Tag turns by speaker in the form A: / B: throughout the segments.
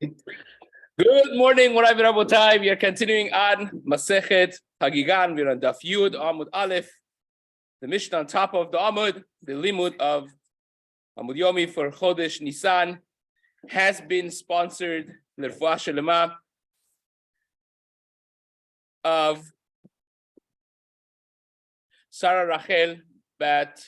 A: Good morning, Morai Rabotai. We are continuing on Masechet Chagigah. We're on Daf Yud, Amud Aleph. The Mishnah on top of the Amud, the Limud of Amud Yomi for Chodesh Nisan, has been sponsored L'Refuah Shelema of Sarah Rachel Bat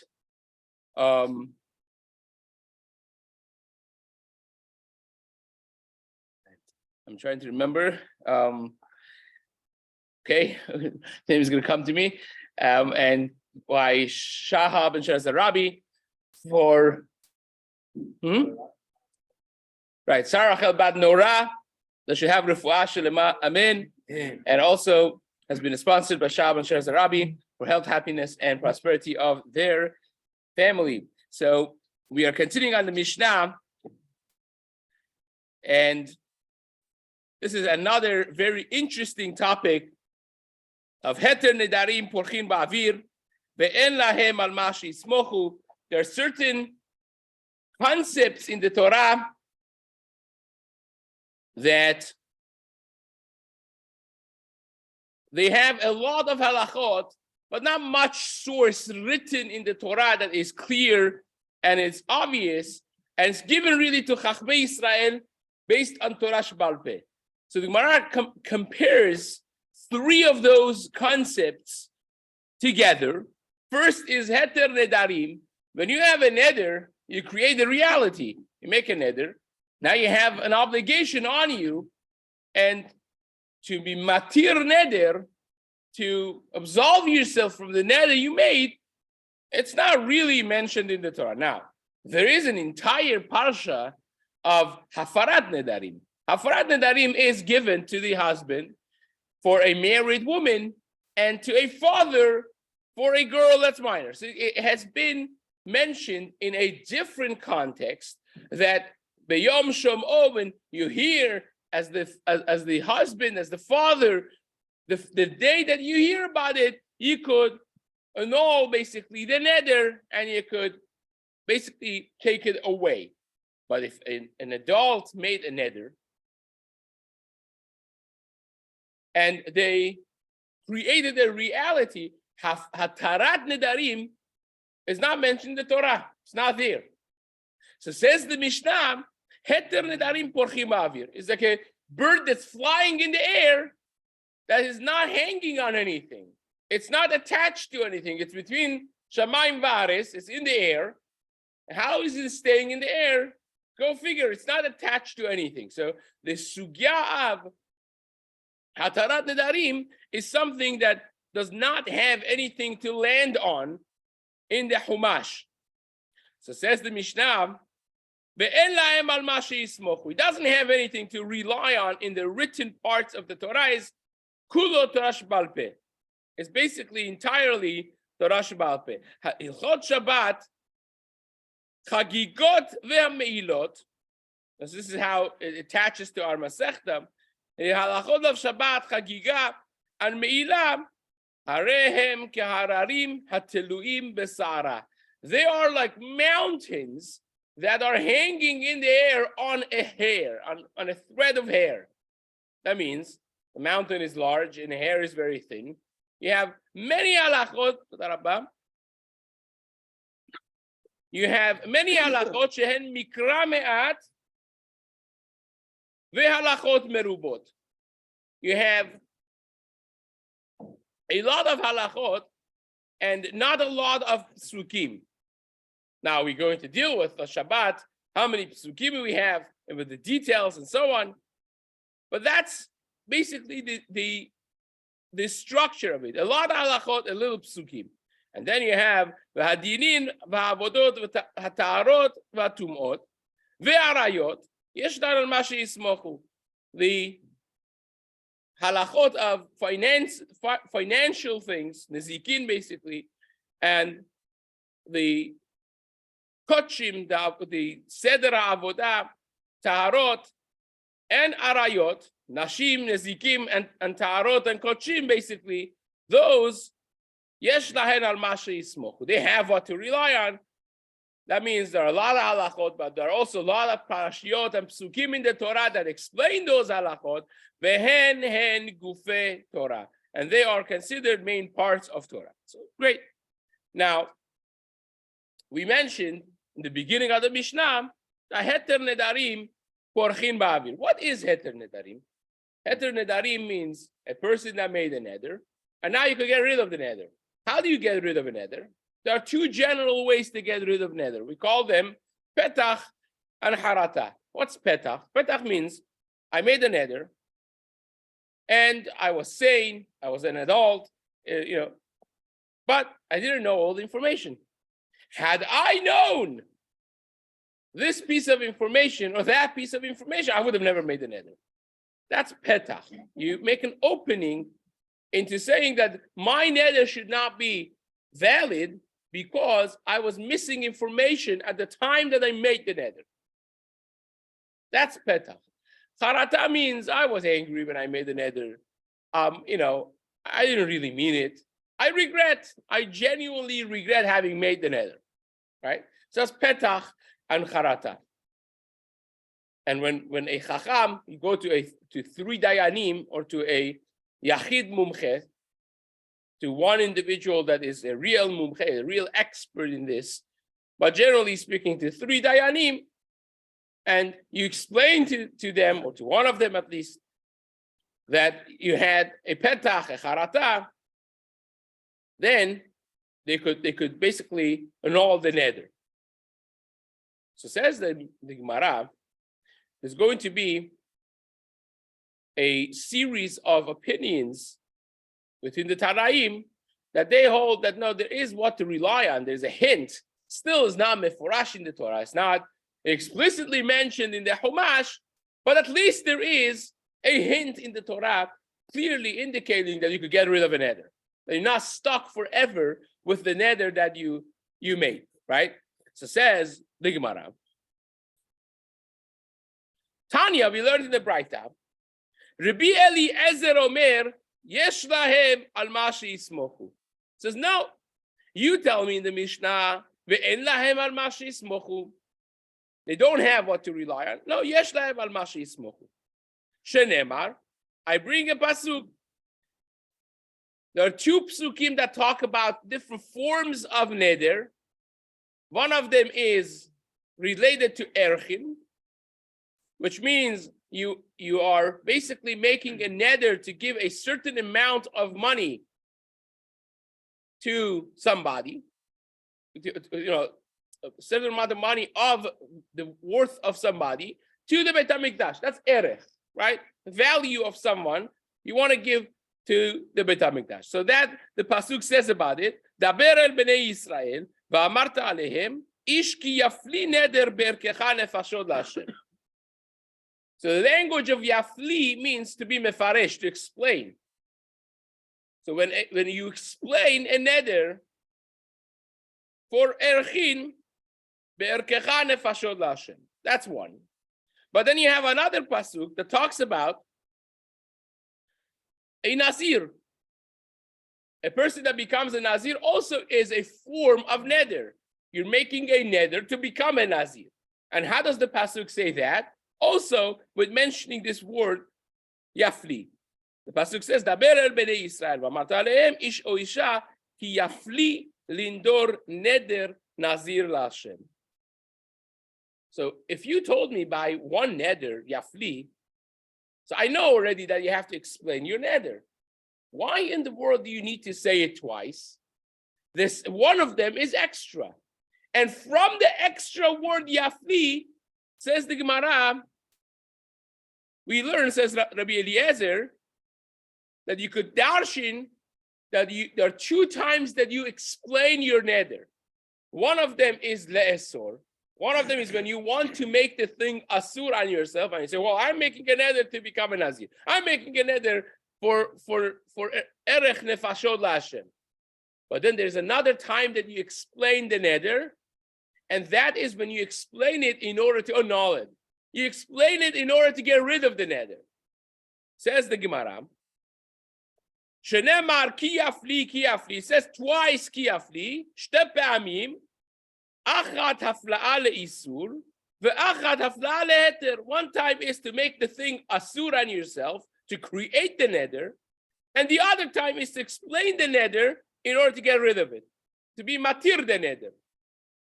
A: I'm trying to remember. Okay, name is going to come to me. And why Shahab and Shaz the Rabbi for right, Sarah Rachel Bat Nora, that should have Refuah Shelema Amen, and also has been sponsored by Shahab and Shaz the Rabbi for health, happiness, and prosperity of their family. So we are continuing on the Mishnah, and this is another very interesting topic of Heter Nedarim Porchin Ba'avir Ve'en Lahem Al Mashi Smochu. There are certain concepts in the Torah that they have a lot of halachot, but not much source written in the Torah that is clear and it's obvious, and it's given really to Chachmei Yisrael based on Torah Sheba'al Peh. So the Gemara compares three of those concepts together. First is Heter Nedarim. When you have a neder, you create a reality. You make a neder. Now you have an obligation on you, and to be matir neder, to absolve yourself from the neder you made, it's not really mentioned in the Torah. Now, there is an entire parsha of Hafarat Nedarim. Hafarat Nedarim is given to the husband for a married woman and to a father for a girl that's minor. So it has been mentioned in a different context that Beyom Shom'o, when you hear as the husband, as the father, the day that you hear about it, you could annul basically the neder and you could basically take it away. But if an adult made a neder, and they created a reality, Hatarat Nedarim is not mentioned in the Torah. It's not there. So says the Mishnah, Heter Nedarim Porchim Avir is like a bird that's flying in the air that is not hanging on anything. It's not attached to anything. It's between Shamayim Vares. It's in the air. How is it staying in the air? Go figure. It's not attached to anything. So the sugya of Hatarat Nedarim is something that does not have anything to land on in the Humash. So says the Mishnah, it doesn't have anything to rely on in the written parts of the Torah. Is Kulo Torah Sheba'al Peh. It's basically entirely Torah Sheba'al Peh. Hilchot Shabbat, Chagigot ve'Meilot. This is how it attaches to our Masechta. Halachot of Shabbat, Chagigah, and Me'ilah, Harehem kehararim hateluim besara. They are like mountains that are hanging in the air on a hair, on a thread of hair. That means the mountain is large and the hair is very thin. You have many halachot. You have many halachot shehen mikra me'at ve'halachot merubot. You have a lot of halachot and not a lot of psukim. Now we're going to deal with the Shabbat, how many psukim we have, and with the details and so on. But that's basically the structure of it. A lot of halachot, a little psukim. And then you have v'hadinin, v'havodot, v'hatarot, v'hatumot, v'arayot, yeshdan al mashi yismochu. The halachot of financial things, nezikin basically, and the kochim, the seder avodah, taharot, and arayot, nashim, nezikim, and taharot and kochim basically, those yesh lahen al masha yismochu. They have what to rely on. That means there are a lot of halachot, but there are also a lot of parashiot and psukim in the Torah that explain those halachot. Vehen hen gufe Torah, and they are considered main parts of Torah. So great. Now, we mentioned in the beginning of the Mishnah that heter nedarim porchin ba'avir. What is heter nedarim? Heter nedarim means a person that made a neder, and now you can get rid of the neder. How do you get rid of a neder? There are two general ways to get rid of neder. We call them petach and harata. What's petach? Petach means I made a neder, and I was sane, I was an adult, but I didn't know all the information. Had I known this piece of information or that piece of information, I would have never made a neder. That's petach. You make an opening into saying that my neder should not be valid because I was missing information at the time that I made the neder. That's petach. Harata means I was angry when I made the neder. I didn't really mean it. I genuinely regret having made the neder, right? So that's petach and harata. And when a chacham, you go to three dayanim or to a yachid mumche, to one individual that is a real mumche, a real expert in this, but generally speaking to three dayanim, and you explain to them, or to one of them at least, that you had a petach, a charata, then they could basically annul the neder. So says the Gemara, there's going to be a series of opinions within the Tanaim that they hold that no, there is what to rely on. There's a hint. Still is not meforash in the Torah. It's not explicitly mentioned in the Chumash, but at least there is a hint in the Torah clearly indicating that you could get rid of a neder. That you're not stuck forever with the neder that you made, right? So says the Gemara. Tanya, we learned in the Braita, Rabbi Eliezer Omer, Yesh lahem al ma she'yismochu. Says, no, you tell me in the Mishnah, ve'en lahem al ma she'yismochu. They don't have what to rely on. No, yesh lahem al ma she'yismochu. Shenemar, I bring a pasuk. There are two psukim that talk about different forms of neder. One of them is related to erchin, which means you are basically making a neder to give a certain amount of money to somebody, a certain amount of money of the worth of somebody to the Beit HaMikdash. That's erech, right? The value of someone you want to give to the Beit HaMikdash. So that the pasuk says about it, Daber el bnei Yisrael, va'amarta alehem, ish ki yafli neder be'erkecha nefashot la'Hashem. So the language of yafli means to be mefaresh, to explain. So when you explain a neder for erchin, be'erkecha nefashot la'Hashem. That's one. But then you have another pasuk that talks about a nazir. A person that becomes a nazir also is a form of neder. You're making a neder to become a nazir. And how does the pasuk say that? Also, with mentioning this word, yafli. The pasuk says, Daber el bnei Yisrael, v'amarta alehem ish o isha, ki yafli lindor neder nazir la'Hashem. So if you told me by one neder, yafli, so I know already that you have to explain your neder. Why in the world do you need to say it twice? This one of them is extra. And from the extra word yafli, says the Gemara, we learn, says Rabbi Eliezer, that you could darshin, that there are two times that you explain your neder. One of them is le'esor. One of them is when you want to make the thing asur on yourself, and you say, well, I'm making a neder to become a nazir. I'm making a neder for erech nefashot la'Hashem. But then there's another time that you explain the neder, and that is when you explain it in order to annul it. You explain it in order to get rid of the neder. Says the Gemara, Shenemar ki yafli, it says twice ki yafli, shte pe'amim, Achat hafla'a le'isur, ve'achat hafla'a le'heter. One time is to make the thing asur on yourself, to create the neder, and the other time is to explain the neder in order to get rid of it, to be matir the neder.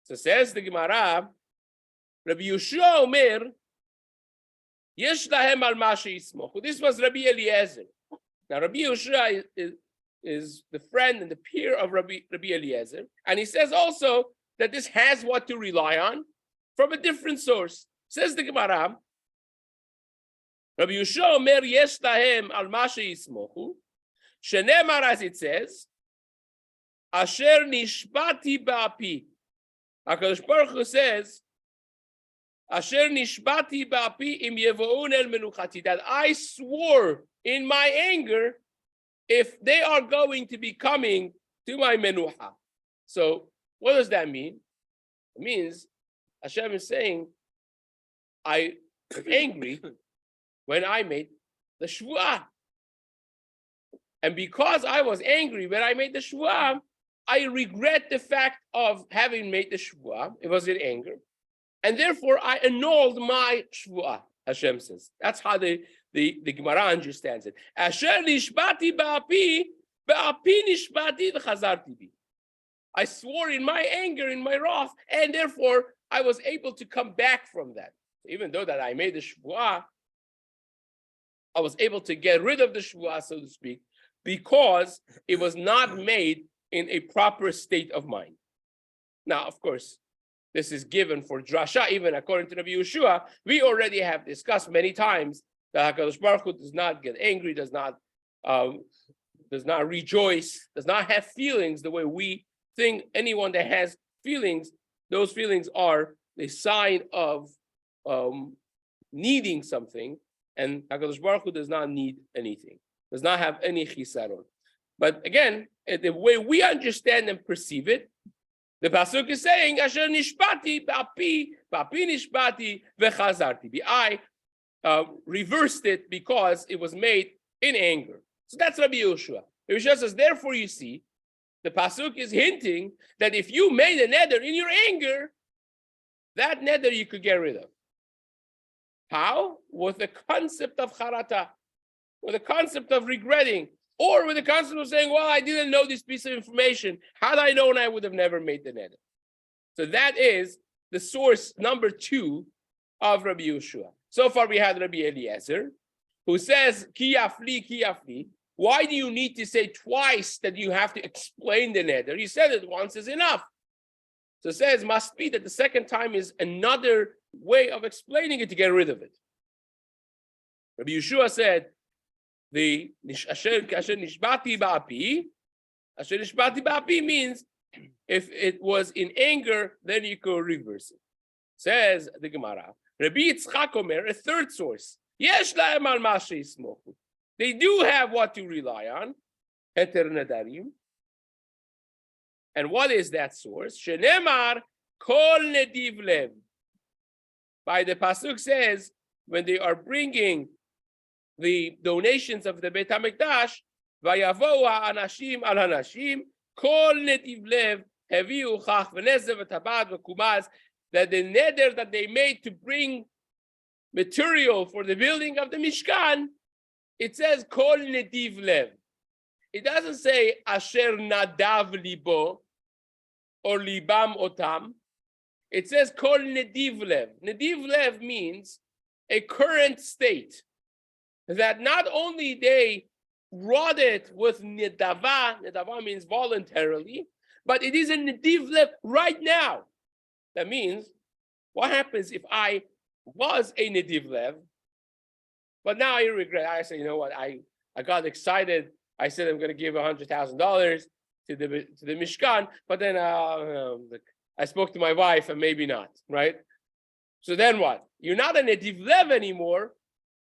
A: So says the Gemara, Rabbi Yehoshua Omer, Yesh lahem al ma she'yismochu. This was Rabbi Eliezer. Now Rabbi Yehoshua is the friend and the peer of Rabbi Eliezer, and he says also that this has what to rely on from a different source. Says the Gemara, Rabbi Yehoshua Omer, Yesh lahem al ma she'yismochu, shenemar, as it says, Asher nishbati ba'api. HaKadosh Baruch Hu says, Asher nishbati ba'api im yevo'un el menuchati, that I swore in my anger if they are going to be coming to my menucha. So what does that mean? It means Hashem is saying, I am angry when I made the shvuah. And because I was angry when I made the shvuah, I regret the fact of having made the shvuah. It was in anger. And therefore, I annulled my shvuah, Hashem says. That's how the Gemara understands it. Asher nishbati ba'api, ba'api nishbati v'chazarti bi. I swore in my anger, in my wrath, and therefore, I was able to come back from that. Even though that I made the shvuah, I was able to get rid of the shvuah, so to speak, because it was not made in a proper state of mind. Now, of course, this is given for drasha, even according to Rabbi Yehoshua. We already have discussed many times that HaKadosh Baruch Hu does not get angry, does not rejoice, does not have feelings the way we think. Anyone that has feelings, those feelings are a sign of needing something, and HaKadosh Baruch Hu does not need anything, does not have any chisaron. But again, the way we understand and perceive it, the pasuk is saying, "Asher nishbati ba'api, ba'api nishbati v'chazarti bi." I reversed it because it was made in anger. So that's Rabbi Yehoshua. Rabbi Yehoshua says, therefore, you see, the pasuk is hinting that if you made a neder in your anger, that neder you could get rid of. How? With the concept of charata, with the concept of regretting. Or with the concept of saying, well, I didn't know this piece of information. Had I known, I would have never made the neder. So that is the source number 2 of Rabbi Yehoshua. So far, we had Rabbi Eliezer, who says, ki yafli, ki yafli. Why do you need to say twice that you have to explain the neder? You said it once is enough. So it says, must be that the second time is another way of explaining it to get rid of it. Rabbi Yehoshua said, the asher nishbati ba'api means if it was in anger, then you could reverse it. Says the Gemara, Rabbi Yitzchak Omer, a third source. Yesh lahem al ma she'yismochu. They do have what to rely on, heter nadarim. And what is that source? Shenemar kol nediv lev. By the pasuk says, when they are bringing the donations of the Beit HaMikdash, vayavo ha'anashim al hanashim, kol nediv lev heviu chach v'nezev v'tabad v'kumaz, that the neder that they made to bring material for the building of the Mishkan, it says kol nediv lev. It doesn't say asher nadav libo or libam otam. It says kol nediv lev. Nediv lev means a current state, that not only they wrought it with nedava means voluntarily, but it is a nediv lev right now. That means, what happens if I was a nediv lev, but now I regret? I say, you know what? I got excited. I said I'm going to give $100,000 to the Mishkan, but then I spoke to my wife and maybe not, right? So then what? You're not a nediv lev anymore.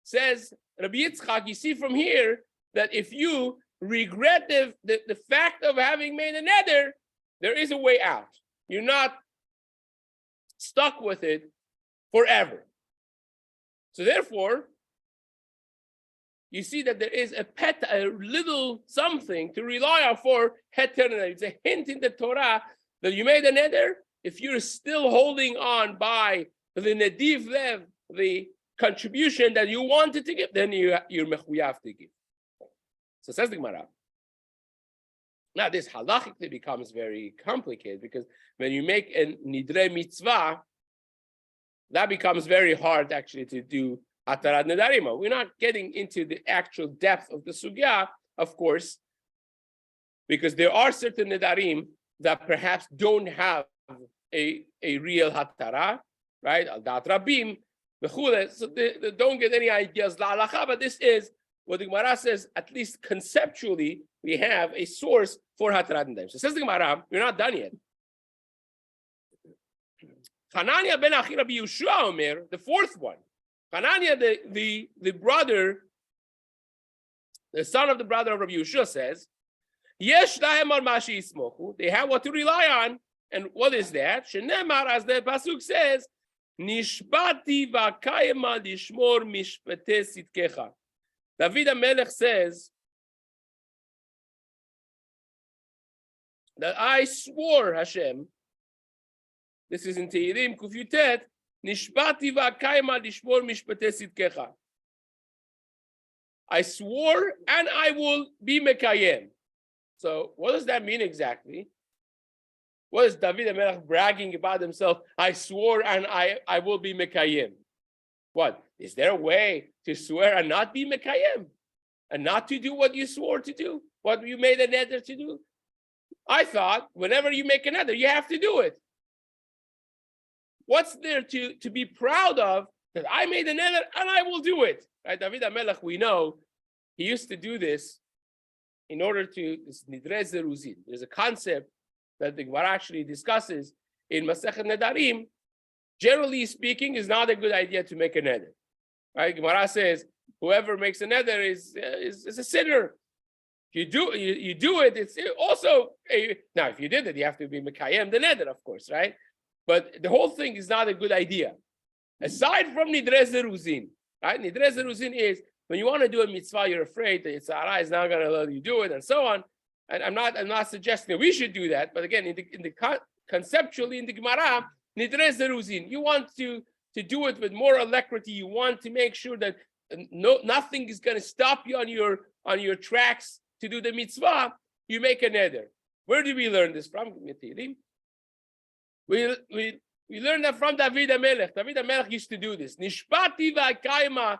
A: Says Rabbi Yitzchak, you see from here that if you regret the fact of having made a neder, there is a way out. You're not stuck with it forever. So therefore, you see that there is a little something to rely on for heter. It's a hint in the Torah that you made a neder, if you're still holding on by the nediv lev, the contribution that you wanted to give, then you're mechuyav to give. So says the Gemara. Now this halachically becomes very complicated because when you make a nidre mitzvah, that becomes very hard actually to do atarat nedarim. We're not getting into the actual depth of the sugya, of course, because there are certain nedarim that perhaps don't have a real hatara, right? Al dat rabim, so they don't get any ideas la halacha, but this is what the Gemara says, at least conceptually, we have a source for hatarat nedarim. So says the Gemara, we're not done yet. Hanania ben Achi Rabbi Yehoshua Omer, the fourth one. Hanania, the brother, the son of the brother of Rabbi Yehoshua says, Yesh lahem al mashi yismochu. They have what to rely on. And what is that? Shenemar, as the pasuk says, Nishbati v'akayema lishmor mishpete sitkecha. David HaMelech says that I swore, Hashem, this is in Tehillim, Kuf Yutet, Nishbati v'akayema lishmor mishpete sitkecha. I swore and I will be mekayem. So what does that mean exactly? What is David HaMelech bragging about himself? I swore and I will be mekayem. What? Is there a way to swear and not be mekayem? And not to do what you swore to do? What you made a neder to do? I thought whenever you make a neder, you have to do it. What's there to be proud of that I made a neder and I will do it? Right? David HaMelech, we know, he used to do this in order to, this nidre zeruzin. There's a concept that the Gemara actually discusses in Masechet Nedarim. Generally speaking, is not a good idea to make a neder. Right? Gemara says whoever makes a neder is a sinner. If you do it, it's also now if you did it, you have to be mekayem the neder, of course, right? But the whole thing is not a good idea. Aside from nidre zeruzin, right? Nidre zeruzin is when you want to do a mitzvah, you're afraid that Yitzhara is not going to let you do it, and so on. And I'm not suggesting that we should do that. But again, conceptually in the Gemara, nidre zeruzin, you want to do it with more alacrity. You want to make sure that nothing is going to stop you on your tracks to do the mitzvah. You make a neder. Where do we learn this from? We learned that from David HaMelech. David HaMelech used to do this. Nishpati v'akayma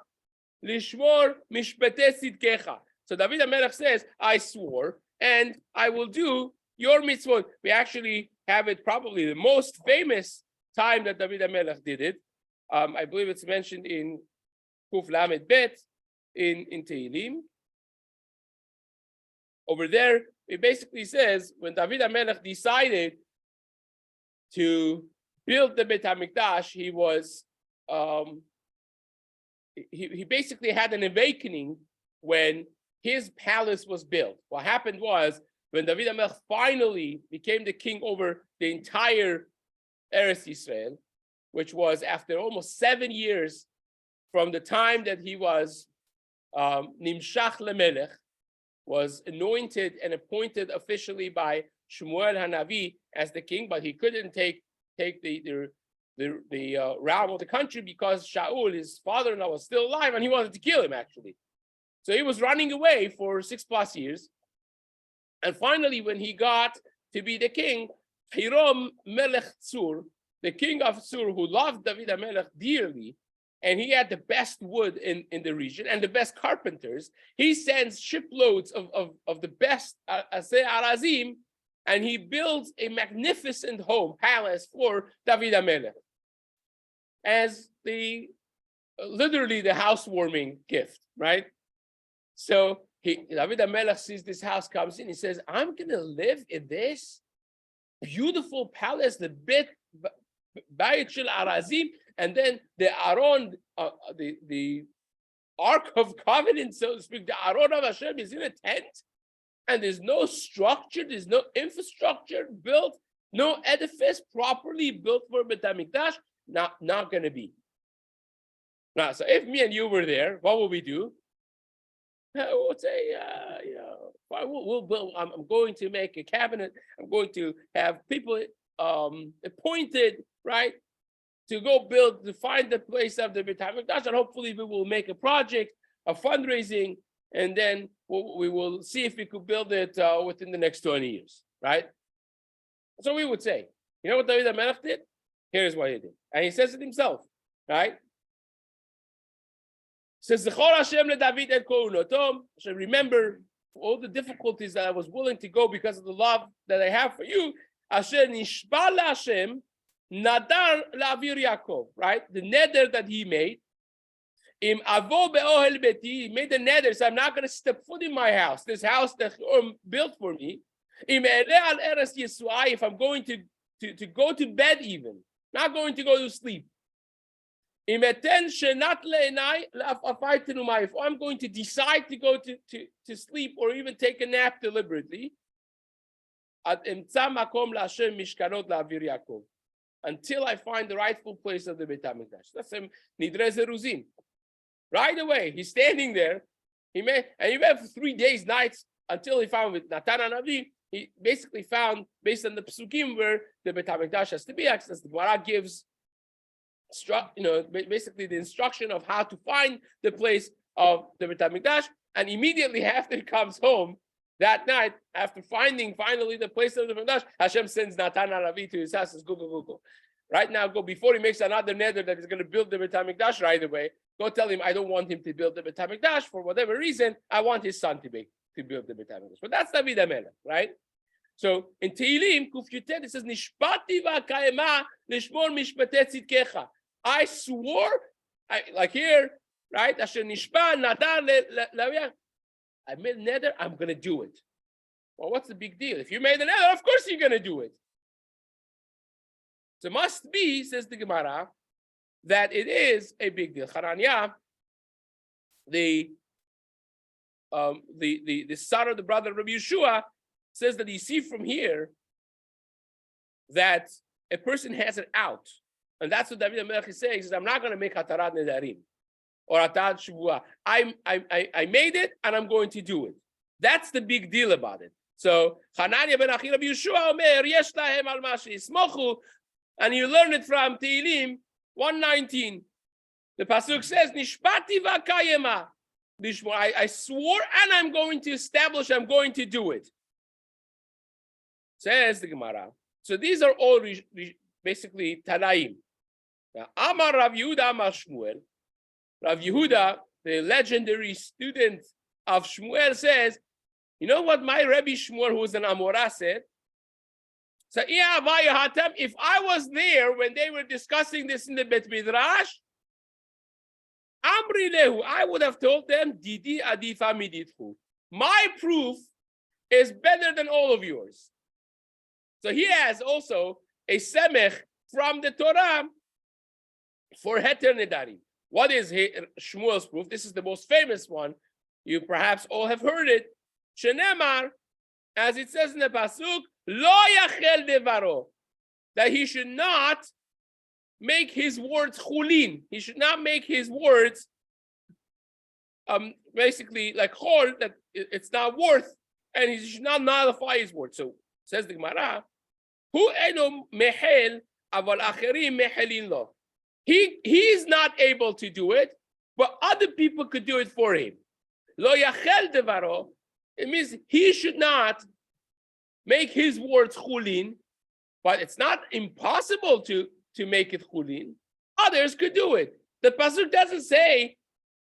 A: lishmor mishpete sidkecha. So David HaMelech says, I swore, and I will do your mitzvot. We actually have it probably the most famous time that David HaMelech did it. I believe it's mentioned in Kuf Lamed Bet in Tehillim. Over there, it basically says when David HaMelech decided to build the Beit HaMikdash, he was he basically had an awakening when his palace was built. What happened was when David HaMelech finally became the king over the entire Eretz Yisrael, which was after almost 7 years from the time that he was Nimshach Lemelech, was anointed and appointed officially by Shmuel Hanavi as the king, but he couldn't take the realm of the country because Shaul, his father-in-law, was still alive and he wanted to kill him actually. So he was running away for 6+ years. And finally, when he got to be the king, Hiram Melech Tzur, the king of Tzur, who loved David HaMelech dearly, and he had the best wood in the region and the best carpenters, he sends shiploads of the best Aseh Arazim, and he builds a magnificent palace for David HaMelech as literally the housewarming gift, right? So David HaMelech sees this house, comes in, he says, I'm going to live in this beautiful palace, the Bayit Shel Arazim, and then the Aron, the Ark of Covenant, so to speak, the Aron of Hashem is in a tent, and there's no structure, there's no infrastructure built, no edifice properly built for Beit HaMikdash, not going to be. Now, so if me and you were there, what would we do? We'll say, we'll build. I'm going to make a cabinet. I'm going to have people appointed, right, to go to find the place of the Beit HaMikdash, and hopefully we will make a project, a fundraising, and then we will see if we could build it within the next 20 years, right? That's what we would say. You know what David HaMelech did? Here's what he did. And he says it himself, right? Says, Zechor Hashem leDavid et kol unotom. I should remember all the difficulties that I was willing to go because of the love that I have for you. Asher nishba laHashem nadar la'avir Yaakov, right? The neder that he made. Im avo be'ohel beti, he made the neder, so I'm not going to step foot in my house, this house that built for me. Im ere al eres Yisrael, if I'm going to go to bed even, not going to go to sleep. If I'm going to decide to go to sleep or even take a nap deliberately, until I find the rightful place of the Beit HaMikdash. That's a Nidre Zeruzim. Right away, he's standing there. He went for 3 days, nights, until he found with Natan HaNavi. He basically found, based on the Psukim, where the Beit HaMikdash has to be accessed. The Gemara gives, basically the instruction of how to find the place of the Beit HaMikdash. And immediately after he comes home, that night, after finding finally the place of the Beit HaMikdash, Hashem sends Natan HaNavi to his house. Says, go. Right now, go before he makes another neder that he's going to build the Beit HaMikdash right away. Go tell him, I don't want him to build the Beit HaMikdash for whatever reason. I want his son to build the Beit HaMikdash. But that's David HaMelech, right? So in Tehillim, Kuf Yutet, it says, Nishpati v'akayema lishmor mishpatei tzidkecha. I swore, like here, right? Asher nishpa nadar le'aviyah. I made a neder, I'm going to do it. Well, what's the big deal? If you made a neder, of course you're going to do it. So it must be, says the Gemara, that it is a big deal. Hananiah, the son of the brother of Rabbi Yeshua, says that you see from here that a person has it out. And that's what David HaMelech is saying. He says, I'm not going to make Hatarat Nedarim or Hatarat Shavua. I made it and I'm going to do it. That's the big deal about it. So, Hananiah ben Achi Rabbi Yeshua Omer, Yesh lahem al ma she'yismochu, and you learn it from Tehillim 119. The pasuk says, Nishpati v'akayema. I swore and I'm going to establish, I'm going to do it. Says the Gemara. So these are all basically Tanaim. Now, Amar Rav Yehuda Amar Shmuel. Rav Yehuda, the legendary student of Shmuel, says, you know what my Rebbe Shmuel, who was an Amorah, said? So, if I was there when they were discussing this in the Bet Midrash, Amri lehu, I would have told them, Didi adifa midithu. My proof is better than all of yours. So he has also a semech from the Torah for heter nedarim. What is Shmuel's proof? This is the most famous one. You perhaps all have heard it. Shenemar, as it says in the pasuk, lo yachel devaro, that he should not make his words chulin. He should not make his words basically like chol, that it's not worth, and he should not nullify his words. So says the Gemara, hu eno mehel aval acherim mehelin lo. He is not able to do it, but other people could do it for him. Lo yachel devaro. It means he should not make his words chulin, but it's not impossible to make it chulin. Others could do it. The pasuk doesn't say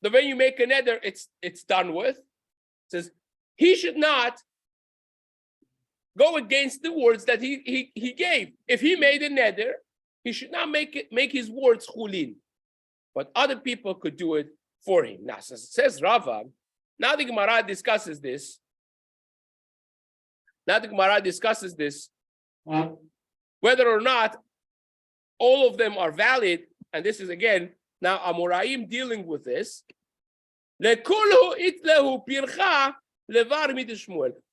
A: that when you make a neder, it's done with. It says he should not go against the words that he gave. If he made a neder, he should not make his words chulin, but other people could do it for him. Now, says Rava. Now the Gemara discusses this. Whether or not all of them are valid, and this is again now Amoraim dealing with this.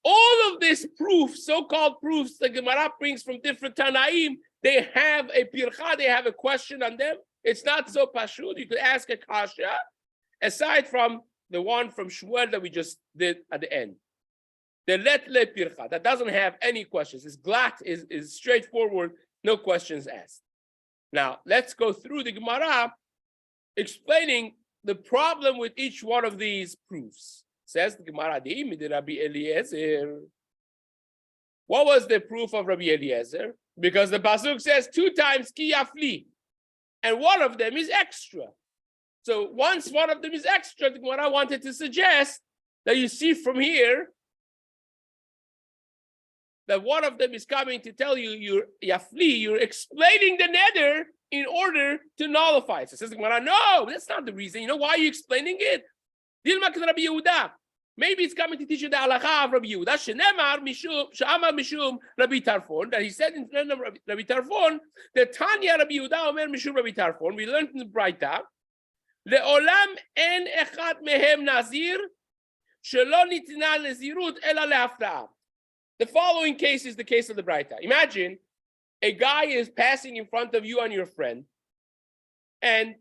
A: All of this proof, so-called proofs, the Gemara brings from different Tanaim, they have a pircha, they have a question on them. It's not so pashut. You could ask a kasha, aside from the one from Shmuel that we just did at the end. The let le pircha, that doesn't have any questions. It's glat, is straightforward. No questions asked. Now, let's go through the Gemara explaining the problem with each one of these proofs. Says the Gemara, Rabbi Eliezer. What was the proof of Rabbi Eliezer? Because the pasuk says 2 times ki yafli, and one of them is extra. So once one of them is extra, the Gemara wanted to suggest that you see from here that one of them is coming to tell you you're explaining the neder in order to nullify it. So says the Gemara, no, that's not the reason. You know why are you explaining it? Dilma Rabbi Yehuda. Maybe it's coming to teach you the halacha of Rabbi Yehuda. Shenemar she'amar mishum Rabbi Tarfon. That he said in front of Rabbi Tarfon, the Tanya Rabbi Yehuda omer mishum Rabbi Tarfon. We learned in the Braita, le'olam en echad mehem nazir shelo nitna lezirut ela le'afra'ah. The following case is the case of the Braita. Imagine a guy is passing in front of you and your friend, and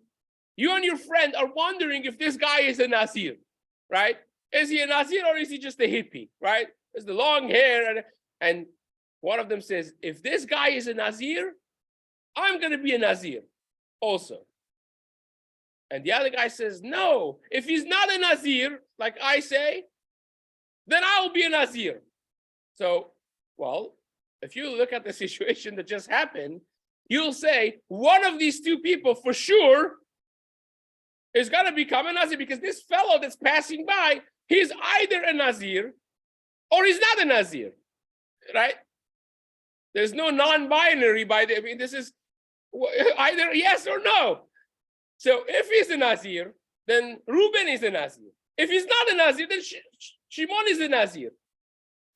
A: you and your friend are wondering if this guy is a Nazir, right? Is he a Nazir or is he just a hippie, right? There's the long hair, and one of them says, if this guy is a Nazir, I'm going to be a Nazir also. And the other guy says, no, if he's not a Nazir, like I say, then I'll be a Nazir. So, well, if you look at the situation that just happened, you'll say one of these two people for sure is going to become a Nazir, because this fellow that's passing by, he's either a Nazir or he's not a Nazir, right? There's no non-binary this is either yes or no. So if he's a Nazir, then Reuben is a Nazir. If he's not a Nazir, then Shimon is a Nazir.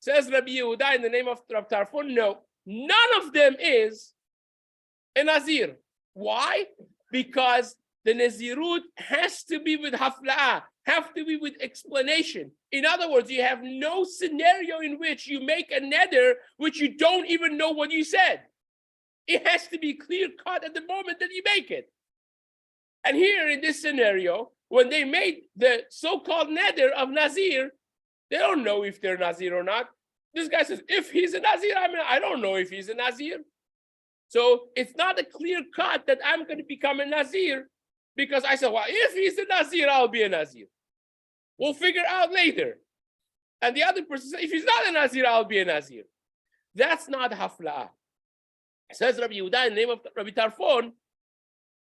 A: Says Rabbi Yehuda in the name of Rabbi Tarfon, no, none of them is a Nazir. Why? Because the Nazirut has to be with hafla'ah, have to be with explanation. In other words, you have no scenario in which you make a neder which you don't even know what you said. It has to be clear cut at the moment that you make it. And here in this scenario, when they made the so-called neder of Nazir, they don't know if they're Nazir or not. This guy says, if he's a Nazir, I don't know if he's a Nazir. So it's not a clear cut that I'm going to become a Nazir, because I said, well, if he's a Nazir, I'll be a Nazir. We'll figure out later. And the other person says, if he's not a Nazir, I'll be a Nazir. That's not hafla'ah. Says Rabbi Yehuda in the name of Rabbi Tarfon,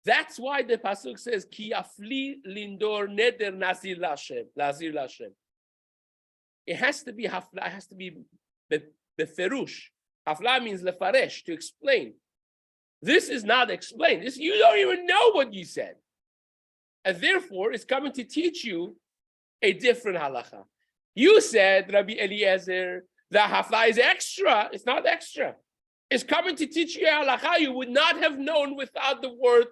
A: that's why the pasuk says, Ki afli lindor neder Nazir Lashem, Nazir Lashem. It has to be hafla, it has to be the ferush. Hafla means lefaresh, to explain. This is not explained. This, you don't even know what you said. And therefore, it's coming to teach you a different halacha. You said, Rabbi Eliezer, the hafla is extra. It's not extra. It's coming to teach you a halacha you would not have known without the word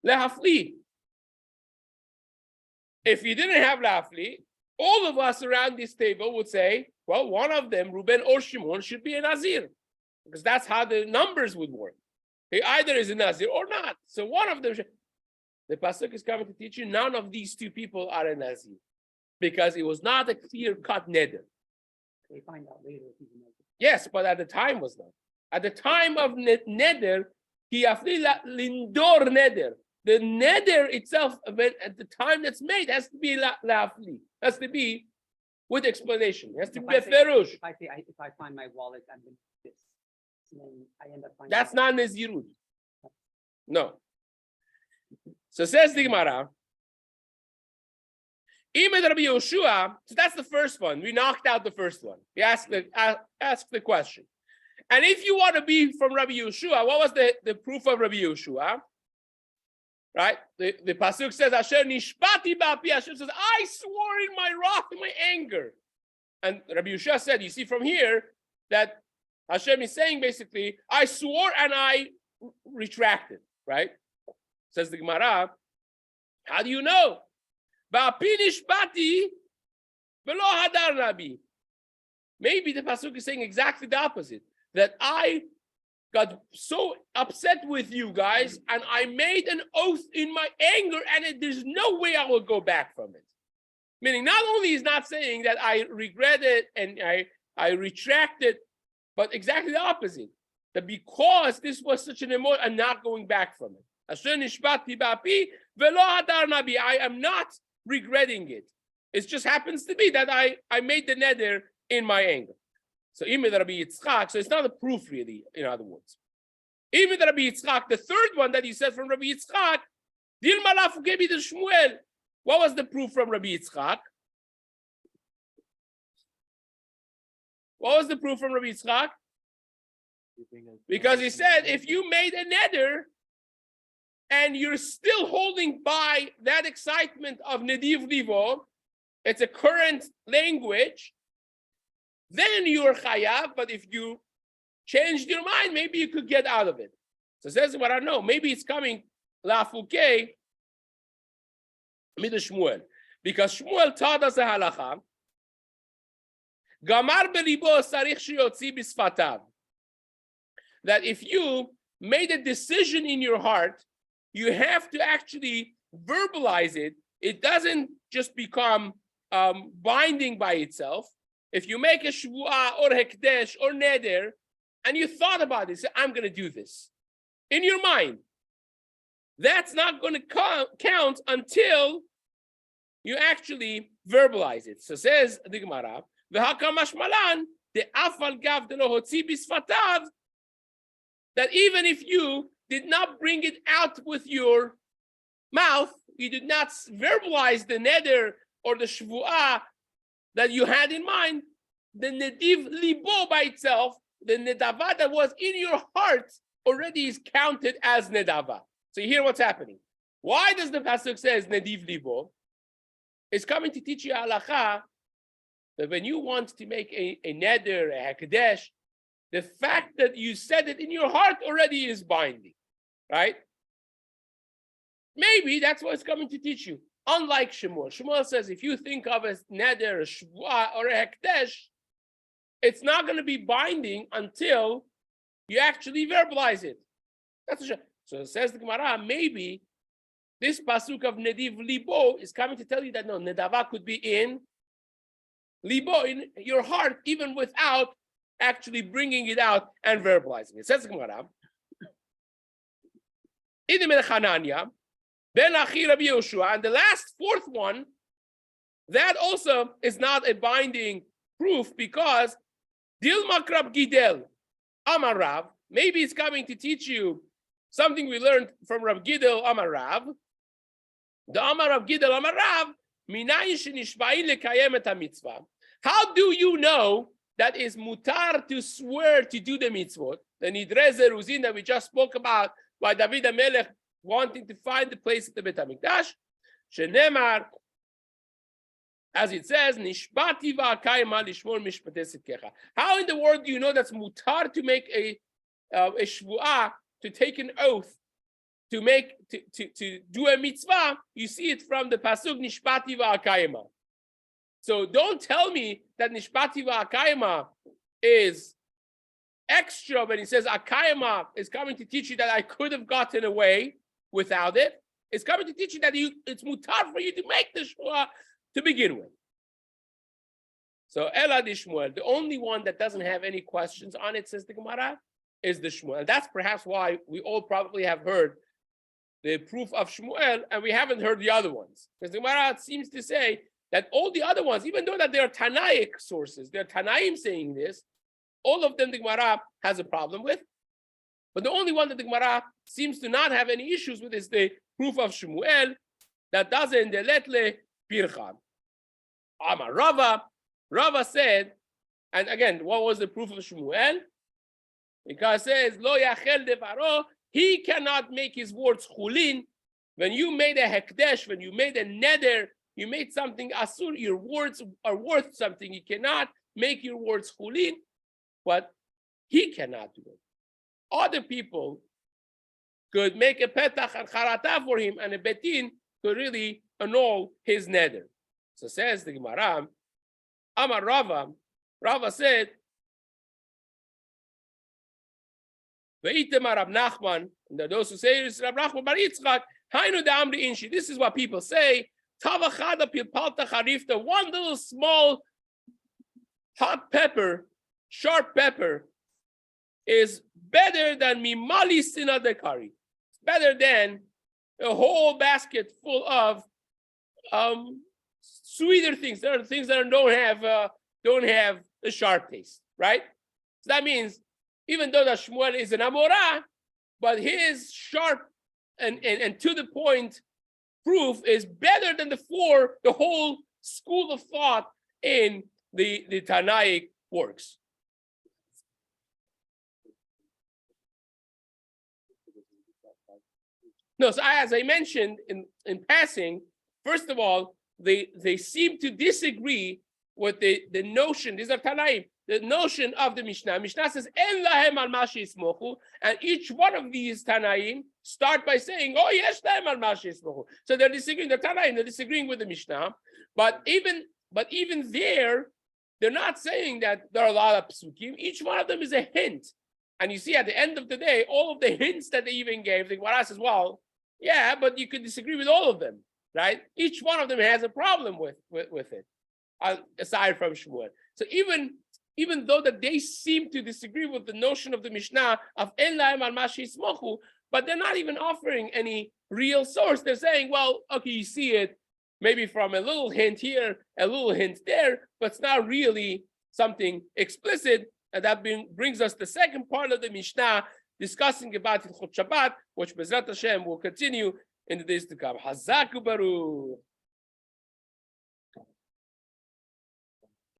A: lehafli. If you didn't have lehafli, all of us around this table would say, well, one of them, Reuben or Shimon, should be a Nazir, because that's how the numbers would work. He either is a Nazir or not. So one of them should. The pasuk is coming to teach you none of these two people are a Nazir, because it was not a clear-cut neder.
B: They find out later if he's a Nazir.
A: Yes, but at the time was not. At the time of neder, he lindor neder. The neder itself, at the time that's made, has to be lafli. Has to be with explanation. It has to be ferush.
B: If I find my wallet and then this, and then I end up finding
A: that's not nezirut. No. So says the Gemara, Imed Rabbi Yoshua. So that's the first one. We knocked out the first one. We asked the question. And if you want to be from Rabbi Yoshua, what was the proof of Rabbi Yoshua? Right? The pasuk says, Asher nishpati ba'api. Hashem says, I swore in my wrath, in my anger. And Rabbi Yoshua said, you see from here that Hashem is saying basically, I swore and I retracted. Right? Says the Gemara, how do you know? Ba'api nishpati v'lo hadar nabi. Maybe the pasuk is saying exactly the opposite. That I got so upset with you guys, and I made an oath in my anger, and there's no way I will go back from it. Meaning, not only he's not saying that I regret it and I retract it, but exactly the opposite. that because this was such an emotion, I'm not going back from it. I am not regretting it. It just happens to be that I made the neder in my anger. So even Rabbi Yitzchak, so it's not a proof really, in other words. Even Rabbi Yitzchak, the third one that he said from Rabbi Yitzchak, what was the proof from Rabbi Yitzchak? What was the proof from Rabbi Yitzchak? Because he said, if you made a neder and you're still holding by that excitement of nediv livo, it's a current language, then you're chayav. But if you changed your mind, maybe you could get out of it. So says what I know. Maybe it's coming lafuke midah Shmuel, because Shmuel taught us a halacha. Gamar belibo sarich sheyotzi bisfatav. That if you made a decision in your heart, you have to actually verbalize it. It doesn't just become binding by itself. If you make a shvuah or hekdesh or neder, and you thought about it, say, I'm going to do this in your mind, that's not going to count until you actually verbalize it. So says the Gemara, that even if you did not bring it out with your mouth, you did not verbalize the neder or the shvuah that you had in mind, the nediv libo by itself, the nedava that was in your heart already is counted as nedava. So you hear what's happening. Why does the pasuk says nediv libo? It's coming to teach you halacha that when you want to make a neder, a hekadesh, the fact that you said it in your heart already is binding, right? Maybe that's what it's coming to teach you. Unlike Shmuel. Shmuel says if you think of a neder, a shvuah, or a hekdesh, it's not going to be binding until you actually verbalize it. That's so it says the Gemara, maybe this pasuk of nediv libo is coming to tell you that no, nedava could be in libo, in your heart, even without actually bringing it out and verbalizing it. It says the Gemara, and the last fourth one, that also is not a binding proof because Dil Makrab Gidel Amar Rav, maybe it's coming to teach you something we learned from Rav Gidel Amar Rav. The Amar Rav Gidel Amar Rav, Minayin shenishba'in lekayem et mitzvah. How do you know that is mutar to swear to do the mitzvot? The Nidre Zeruzin that we just spoke about by David HaMelech wanting to find the place at the Beit HaMikdash. Shenemar, as it says, Nishbati va'akayma lishmor mishpatei tzidkecha. How in the world do you know that's mutar to make a shvuah, to take an oath, to do a mitzvah? You see it from the pasuk Nishbati va'akayma. So don't tell me that Nishbati va'akayma is extra when he says akayma is coming to teach you that I could have gotten away without it. It's coming to teach you that it's mutar for you to make the shvuah to begin with. So Ela di Shmuel, the only one that doesn't have any questions on it, says the Gemara, is the Shmuel. And that's perhaps why we all probably have heard the proof of Shmuel and we haven't heard the other ones. Because the Gemara seems to say that all the other ones, even though that they're Tanaic sources, they're Tanaim saying this, all of them the Gemara has a problem with. But the only one that the Gemara seems to not have any issues with is the proof of Shmuel that doesn't the letle pircha. Amar Rava. Rava said, and again, what was the proof of Shmuel? Because it says, Lo yachel devaro, he cannot make his words chulin. When you made a hekdesh, when you made a neder, you made something asur, your words are worth something. You cannot make your words chulin, but he cannot do it. Other people could make a petach and charata for him, and a betin could really annul his neder. So says the Gemara, Amar Rava, Rava said, Ve'itemar Rab Nachman, and those who say it's Rab Nachman bar Yitzchak, Hainu de Amri Inshi. This is what people say. Tavachada pilpalta charifta, one little small hot pepper, sharp pepper, is better than mimali sina dekari. It's better than a whole basket full of sweeter things. There are things that don't have a sharp taste, right? So that means even though that Shmuel is an Amorah, but his sharp and to the point proof is better than the whole school of thought in the Tanaic works. No, so as I mentioned in passing, first of all, they seem to disagree with the notion, these are Tanaim, the notion of the Mishnah. Mishnah says, En lahem al mashi yismochu, and each one of these Tanaim start by saying, oh, yesh lahem al mashi yismochu. So they're disagreeing, the Tanaim, they're disagreeing with the Mishnah. But even there, they're not saying that there are a lot of psukim. Each one of them is a hint. And you see at the end of the day, all of the hints that they even gave, the Gemara says, well, yeah, but you could disagree with all of them, right? Each one of them has a problem with it, aside from Shmuel. So even though that they seem to disagree with the notion of the Mishnah of En lahem al mashi yismochu, but they're not even offering any real source. They're saying, well, okay, you see it maybe from a little hint here, a little hint there, but it's not really something explicit. And that brings us the second part of the Mishnah, discussing about Hilchot Shabbat, which Bezrat Hashem will continue in the days to come. Hazaku Baruch.